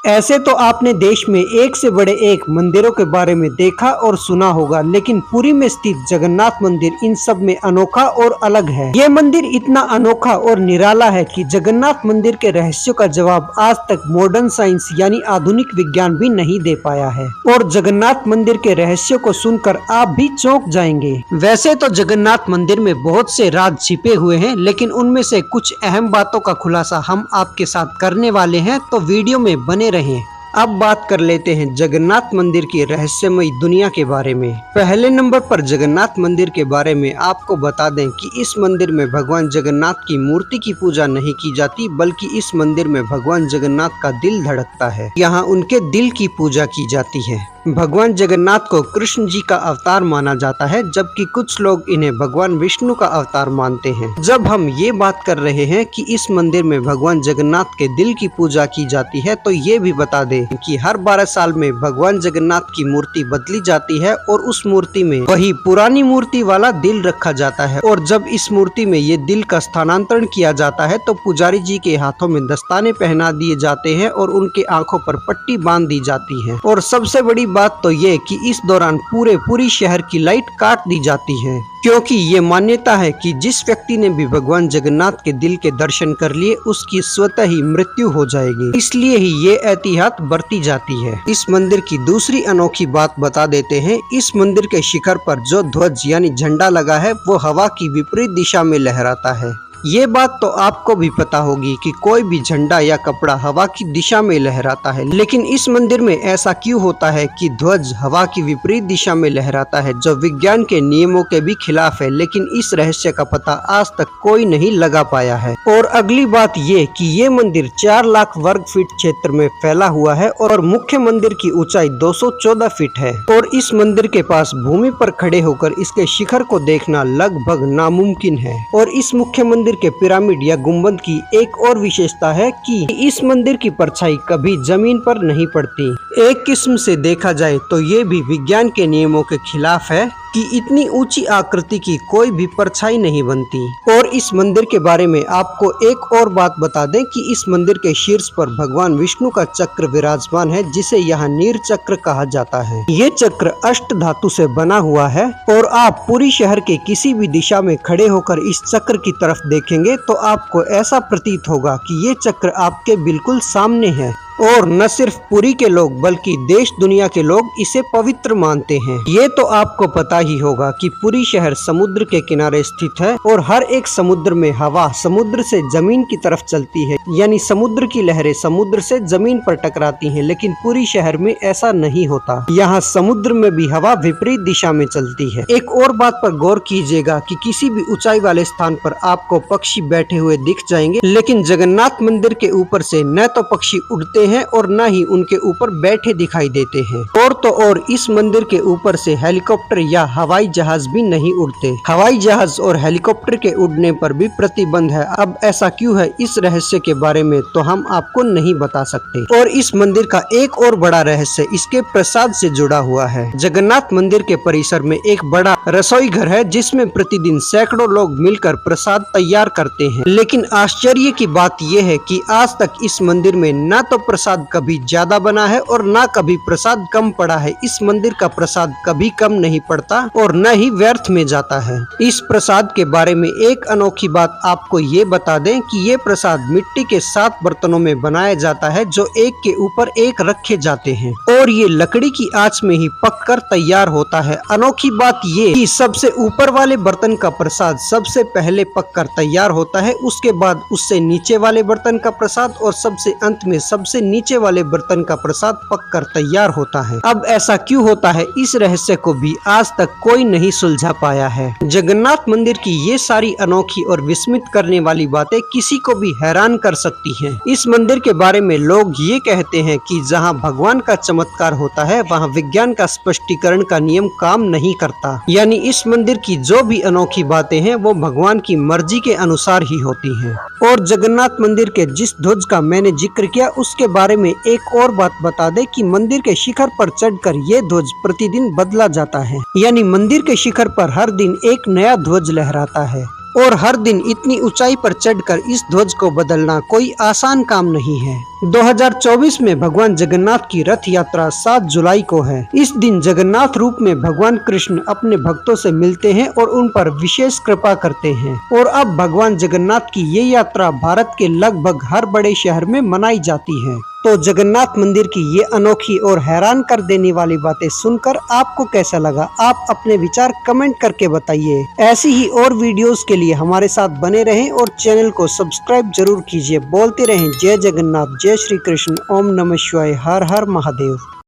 ऐसे तो आपने देश में एक से बड़े एक मंदिरों के बारे में देखा और सुना होगा, लेकिन पुरी में स्थित जगन्नाथ मंदिर इन सब में अनोखा और अलग है। ये मंदिर इतना अनोखा और निराला है कि जगन्नाथ मंदिर के रहस्यों का जवाब आज तक मॉडर्न साइंस यानी आधुनिक विज्ञान भी नहीं दे पाया है। और जगन्नाथ मंदिर के रहस्यों को सुनकर आप भी चौंक जाएंगे। वैसे तो जगन्नाथ मंदिर में बहुत से राज छिपे हुए हैं, लेकिन उनमें से कुछ अहम बातों का खुलासा हम आपके साथ करने वाले हैं, तो वीडियो में बने रहें। अब बात कर लेते हैं जगन्नाथ मंदिर की रहस्यमयी दुनिया के बारे में। पहले नंबर पर जगन्नाथ मंदिर के बारे में आपको बता दें कि इस मंदिर में भगवान जगन्नाथ की मूर्ति की पूजा नहीं की जाती, बल्कि इस मंदिर में भगवान जगन्नाथ का दिल धड़कता है। यहाँ उनके दिल की पूजा की जाती है। भगवान जगन्नाथ को कृष्ण जी का अवतार माना जाता है, जबकि कुछ लोग इन्हें भगवान विष्णु का अवतार मानते हैं। जब हम ये बात कर रहे हैं कि इस मंदिर में भगवान जगन्नाथ के दिल की पूजा की जाती है, तो ये भी बता दें कि हर 12 साल में भगवान जगन्नाथ की मूर्ति बदली जाती है और उस मूर्ति में वही पुरानी मूर्ति वाला दिल रखा जाता है। और जब इस मूर्ति में ये दिल का स्थानांतरण किया जाता है, तो पुजारी जी के हाथों में दस्ताने पहना दिए जाते हैं और उनके आंखों पर पट्टी बांध दी जाती है। और सबसे बड़ी बात तो ये कि इस दौरान पूरी शहर की लाइट काट दी जाती है, क्योंकि ये मान्यता है कि जिस व्यक्ति ने भी भगवान जगन्नाथ के दिल के दर्शन कर लिए, उसकी स्वतः ही मृत्यु हो जाएगी। इसलिए ही ये एहतियात बरती जाती है। इस मंदिर की दूसरी अनोखी बात बता देते हैं। इस मंदिर के शिखर पर जो ध्वज यानी झंडा लगा है, वो हवा की विपरीत दिशा में लहराता है। ये बात तो आपको भी पता होगी कि कोई भी झंडा या कपड़ा हवा की दिशा में लहराता है, लेकिन इस मंदिर में ऐसा क्यों होता है कि ध्वज हवा की विपरीत दिशा में लहराता है, जो विज्ञान के नियमों के भी खिलाफ है। लेकिन इस रहस्य का पता आज तक कोई नहीं लगा पाया है। और अगली बात ये कि ये मंदिर 4 लाख वर्ग फीट क्षेत्र में फैला हुआ है और मुख्य मंदिर की ऊंचाई 214 फीट है। और इस मंदिर के पास भूमि पर खड़े होकर इसके शिखर को देखना लगभग नामुमकिन है। और इस मुख्य मंदिर के पिरामिड या गुंबद की एक और विशेषता है कि इस मंदिर की परछाई कभी जमीन पर नहीं पड़ती। एक किस्म से देखा जाए तो ये भी विज्ञान के नियमों के खिलाफ है कि इतनी ऊंची आकृति की कोई भी परछाई नहीं बनती। और इस मंदिर के बारे में आपको एक और बात बता दें कि इस मंदिर के शीर्ष पर भगवान विष्णु का चक्र विराजमान है, जिसे यहाँ नीर चक्र कहा जाता है। ये चक्र अष्ट धातु से बना हुआ है और आप पूरी शहर के किसी भी दिशा में खड़े होकर इस चक्र की तरफ देखेंगे तो आपको ऐसा प्रतीत होगा कि ये चक्र आपके बिल्कुल सामने है। और न सिर्फ पुरी के लोग बल्कि देश दुनिया के लोग इसे पवित्र मानते हैं। ये तो आपको पता ही होगा कि पुरी शहर समुद्र के किनारे स्थित है और हर एक समुद्र में हवा समुद्र से जमीन की तरफ चलती है, यानी समुद्र की लहरें समुद्र से जमीन पर टकराती हैं। लेकिन पुरी शहर में ऐसा नहीं होता। यहाँ समुद्र में भी हवा विपरीत दिशा में चलती है। एक और बात पर गौर कीजिएगा कि किसी भी ऊंचाई वाले स्थान पर आपको पक्षी बैठे हुए दिख जाएंगे, लेकिन जगन्नाथ मंदिर के ऊपर से न तो पक्षी उड़ते हैं और न ही उनके ऊपर बैठे दिखाई देते हैं। और तो और इस मंदिर के ऊपर से हेलीकॉप्टर या हवाई जहाज भी नहीं उड़ते। हवाई जहाज और हेलीकॉप्टर के उड़ने पर भी प्रतिबंध है। अब ऐसा क्यों है, इस रहस्य के बारे में तो हम आपको नहीं बता सकते। और इस मंदिर का एक और बड़ा रहस्य इसके प्रसाद से जुड़ा हुआ है। जगन्नाथ मंदिर के परिसर में एक बड़ा रसोई घर है, जिसमें प्रतिदिन सैकड़ों लोग मिलकर प्रसाद तैयार करते हैं। लेकिन आश्चर्य की बात यह है कि आज तक इस मंदिर में न तो प्रसाद कभी ज्यादा बना है और न कभी प्रसाद कम पड़ा है। इस मंदिर का प्रसाद कभी कम नहीं पड़ता और न ही व्यर्थ में जाता है। इस प्रसाद के बारे में एक अनोखी बात आपको ये बता दें कि ये प्रसाद मिट्टी के 7 बर्तनों में बनाया जाता है, जो एक के ऊपर एक रखे जाते हैं और ये लकड़ी की आंच में ही पककर तैयार होता है। अनोखी बात ये कि सबसे ऊपर वाले बर्तन का प्रसाद सबसे पहले पककर तैयार होता है, उसके बाद उससे नीचे वाले बर्तन का प्रसाद और सबसे अंत में सबसे नीचे वाले बर्तन का प्रसाद पककर तैयार होता है। अब ऐसा क्यों होता है, इस रहस्य को भी आज तक कोई नहीं सुलझा पाया है। जगन्नाथ मंदिर की ये सारी अनोखी और विस्मित करने वाली बातें किसी को भी हैरान कर सकती हैं। इस मंदिर के बारे में लोग ये कहते हैं कि जहां भगवान का चमत्कार होता है, वहां विज्ञान का स्पष्टीकरण का नियम काम नहीं करता। यानी इस मंदिर की जो भी अनोखी बातें हैं, वो भगवान की मर्जी के अनुसार ही होती हैं। और जगन्नाथ मंदिर के जिस ध्वज का मैंने जिक्र किया, उसके बारे में एक और बात बता दे कि मंदिर के शिखर पर चढ़कर ये ध्वज प्रतिदिन बदला जाता है। यानी मंदिर के शिखर पर हर दिन एक नया ध्वज लहराता है और हर दिन इतनी ऊंचाई पर चढ़कर इस ध्वज को बदलना कोई आसान काम नहीं है। 2024 में भगवान जगन्नाथ की रथ यात्रा 7 जुलाई को है। इस दिन जगन्नाथ रूप में भगवान कृष्ण अपने भक्तों से मिलते हैं और उन पर विशेष कृपा करते हैं। और अब भगवान जगन्नाथ की ये यात्रा भारत के लगभग हर बड़े शहर में मनाई जाती है। तो जगन्नाथ मंदिर की ये अनोखी और हैरान कर देने वाली बातें सुनकर आपको कैसा लगा, आप अपने विचार कमेंट करके बताइए। ऐसी ही और वीडियोस के लिए हमारे साथ बने रहें और चैनल को सब्सक्राइब जरूर कीजिए। बोलते रहें जय जगन्नाथ, जय श्री कृष्ण, ओम नमः शिवाय, हर हर महादेव।